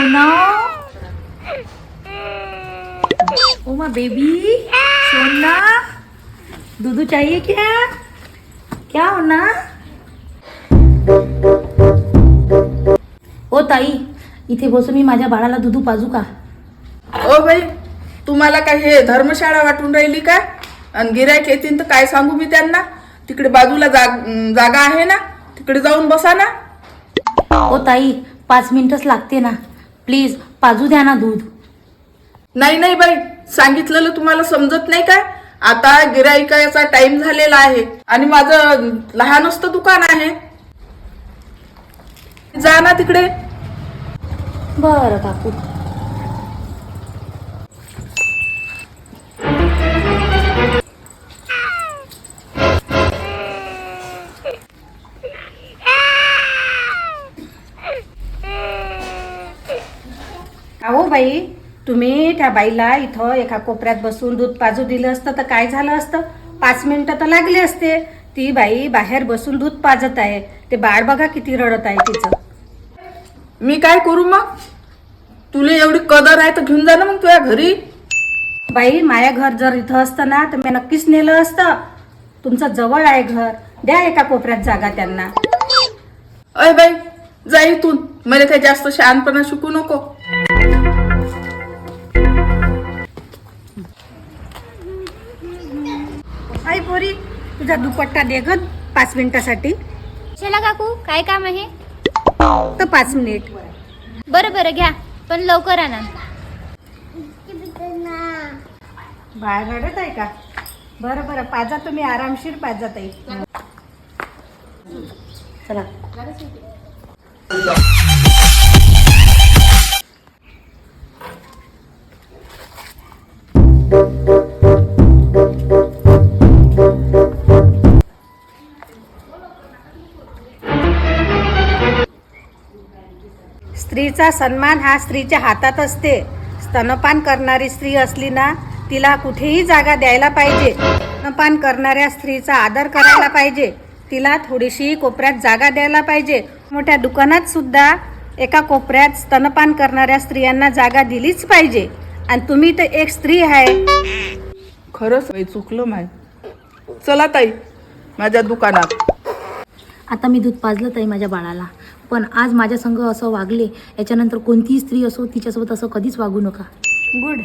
सोना, oh my baby, सोना, दूध चाहिए क्या? क्या होना? ओ ताई, इथे बसून मी माझ्या बाळाला दूध पाजू का? ओ बाई, तुम्हाला काय हे धर्मशाळा वाटून राहिली का? आणि गिऱ्हाईक येतील तर काय सांगू मी त्यांना? तिकडे बाजूला जागा आहे ना, तिकडे जाऊन बसा ना. ओ ताई, 5 मिनिटच लागते ना, प्लीज पाजू द्या ना दूध. नाही नाही बाई, सांगितलेलं तुम्हाला समजत नाही का? आता गिऱ्हाईकाचा टाइम झालेला आहे आणि माझं लहानच तर दुकान आहे. जा ना तिकडे. बरं काकू. अहो बाई, तुम्ही त्या बाईला इथं एका कोपऱ्यात बसून दूध पाजू दिलं असतं तर काय झालं असतं? 5 मिनिटं तर लागले असते. ती बाई बाहेर बसून दूध पाजत आहे. ते बाळ बघा किती रडत आहे तिचं. मी काय करू मग? तुला एवढी कदर आहे तर घेऊन जा ना मग तुझ्या घरी. बाई, माया घर जर इथं असतं ना तर मी नक्कीच नेलं असतं. तुमचं जवळ आहे घर, द्या एका कोपऱ्यात जागा त्यांना. अय बाई, जा इथून. मला काही जास्त शहाणपणा शिकू नको. आई पोरी, तुझा दुपट्टा दे ग 5 मिनिटासाठी. चला काकू, काय काम आहे? तर 5 मिनिट. बरं बरं घ्या, पण लवकर आणा. बाळ रडत आहे का? बरं बरं, पाजा तुम्ही आरामशीर पाजा ताई. चला. स्त्रीचा सन्मान हा स्त्रीच्या हातात असते. स्तनपान करणारी स्त्री असली ना, तिला कुठेही जागा द्यायला पाहिजे. स्तनपान करणाऱ्या स्त्रीचा आदर करायला पाहिजे. तिला थोडीशी कोपऱ्यात जागा द्यायला पाहिजे. मोठ्या दुकानात सुद्धा एका कोपऱ्यात स्तनपान करणाऱ्या स्त्रियांना जागा दिलीच पाहिजे. आणि तुम्ही तर एक स्त्री आहे. खरंच बाई, चुकलं माय. चला ताई माझ्या दुकानात. आता मी दूध पाजलं ताई माझ्या बाळाला, पण आज माझ्या संग असं वागले, याच्यानंतर कोणतीही स्त्री असो तिच्यासोबत असं कधीच वागू नका. गुड.